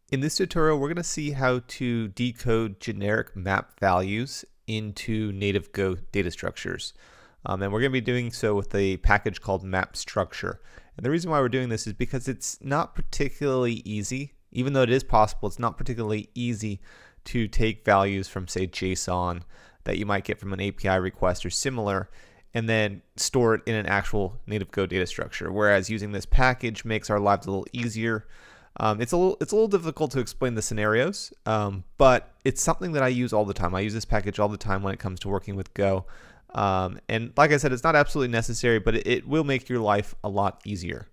In this tutorial, we're going to see how to decode generic map values into native Go data structures. And we're going to be doing so with a package called mapstructure. And the reason why we're doing this is because it's not particularly easy, even though it is possible, it's not particularly easy to take values from, say, JSON that you might get from an API request or similar, and then store it in an actual native Go data structure. Whereas using this package makes our lives a little easier. It's a little difficult to explain the scenarios, but it's something that I use all the time. I use this package all the time when it comes to working with Go. And like I said, it's not absolutely necessary, but it will make your life a lot easier.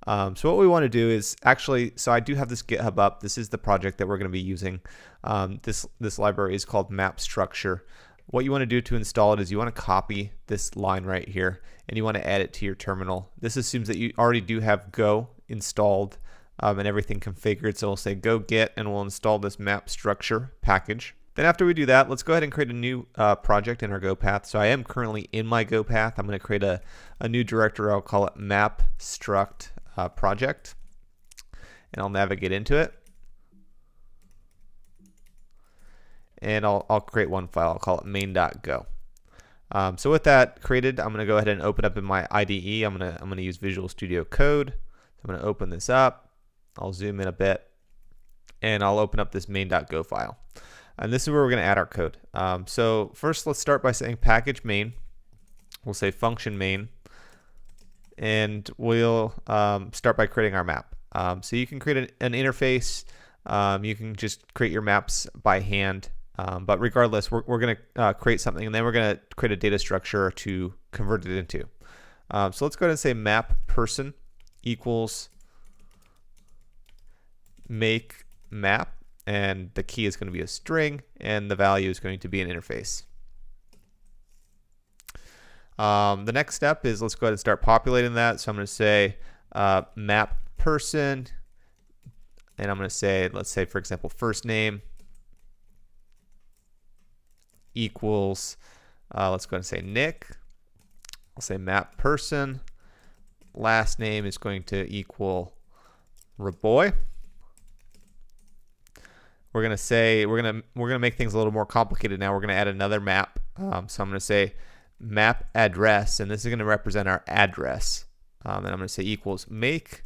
So what we want to do is actually, so I do have this GitHub up. This is the project that we're going to be using. This library is called mapstructure. What you want to do to install it is you want to copy this line right here, and you want to add it to your terminal. This assumes that you already do have Go installed and everything configured. So we'll say go get, and we'll install this mapstructure package. Then after we do that, let's go ahead and create a new project in our Go path. So I am currently in my Go path. I'm going to create a new directory. I'll call it mapstruct project, and I'll navigate into it. And I'll create one file. I'll call it main.go. So with that created, I'm going to go ahead and open up in my IDE. I'm going to use Visual Studio Code. So I'm going to open this up. I'll zoom in a bit, and I'll open up this main.go file. And this is where we're going to add our code. So first, let's start by saying package main. We'll say function main, and we'll start by creating our map. So you can create an interface. You can just create your maps by hand. But regardless, we're going to create something, and then we're going to create a data structure to convert it into. So let's go ahead and say map person equals make map, and the key is going to be a string, and the value is going to be an interface. The next step is let's go ahead and start populating that. So I'm going to say map person, and I'm going to say, let's say, for example, first name equals, let's go ahead and say Nick. I'll say map person. Last name is going to equal Raboy. We're gonna say we're gonna make things a little more complicated now. We're gonna add another map. So I'm gonna say map address, and this is gonna represent our address. And I'm gonna say equals make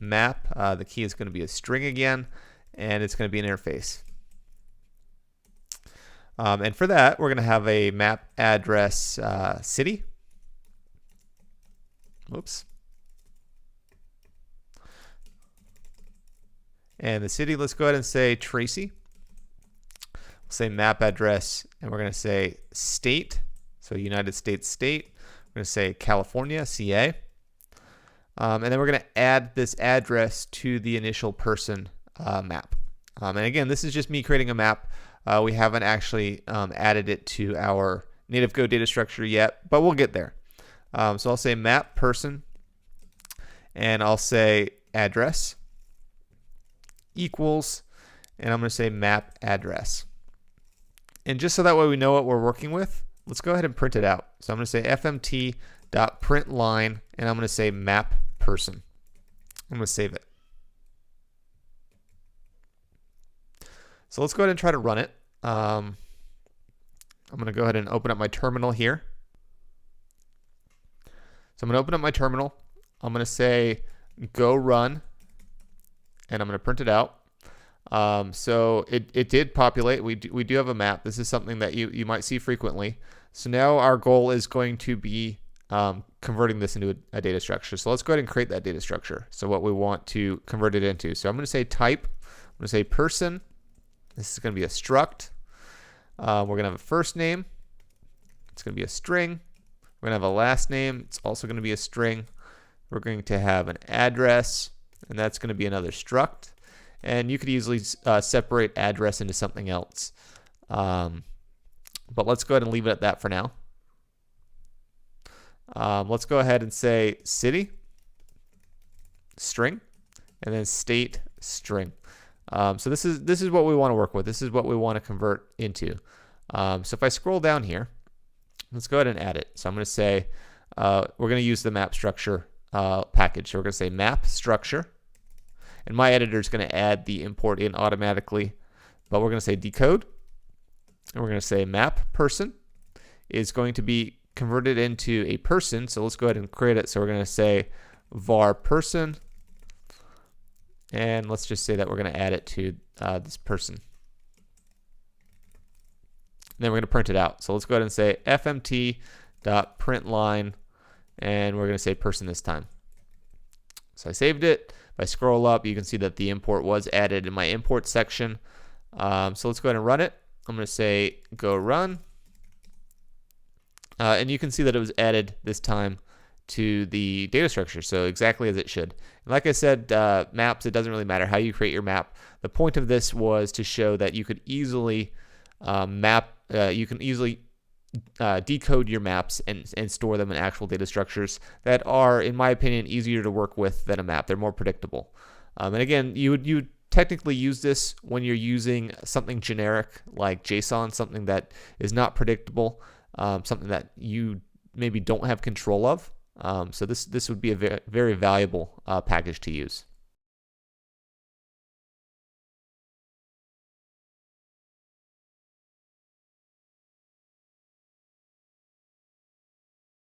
map. The key is gonna be a string again, and it's gonna be an interface. And for that, we're gonna have a map address city. Whoops. And the city, let's go ahead and say Tracy. We'll say map address, and we're going to say state, so United States state. We're going to say California, CA. And then we're going to add this address to the initial person map. And again, this is just me creating a map. We haven't actually added it to our native Go data structure yet, but we'll get there. So I'll say map person, and I'll say address equals, and I'm going to say map address. And just so that way we know what we're working with, let's go ahead and print it out. So I'm going to say fmt.println, and I'm going to say map person. I'm going to save it. So let's go ahead and try to run it. I'm going to go ahead and open up my terminal here. So I'm going to open up my terminal. I'm going to say go run, and I'm going to print it out. So it did populate. We do have a map. This is something that you might see frequently. So now our goal is going to be converting this into a data structure. So let's go ahead and create that data structure. So what we want to convert it into. So I'm going to say type. I'm going to say person. This is going to be a struct. We're going to have a first name. It's going to be a string. We're going to have a last name. It's also going to be a string. We're going to have an address, and that's going to be another struct. And you could easily separate address into something else. But let's go ahead and leave it at that for now. Let's go ahead and say city, string, and then state, string. So this is what we want to work with. This is what we want to convert into. So if I scroll down here, let's go ahead and add it. So I'm going to say we're going to use the map structure package. So we're going to say map structure, and my editor is going to add the import in automatically. But we're going to say decode, and we're going to say map person is going to be converted into a person. So let's go ahead and create it. So we're going to say var person, and let's just say that we're going to add it to this person. And then we're going to print it out. So let's go ahead and say fmt.println, and we're going to say person this time. So I saved it. If I scroll up, you can see that the import was added in my import section. So let's go ahead and run it. I'm going to say go run. And you can see that it was added this time to the data structure, so exactly as it should. And like I said, maps, it doesn't really matter how you create your map. The point of this was to show that you could easily decode your maps and store them in actual data structures that are, in my opinion, easier to work with than a map. They're more predictable. And again, you would technically use this when you're using something generic like JSON, something that is not predictable, something that you maybe don't have control of. So this would be a very valuable package to use.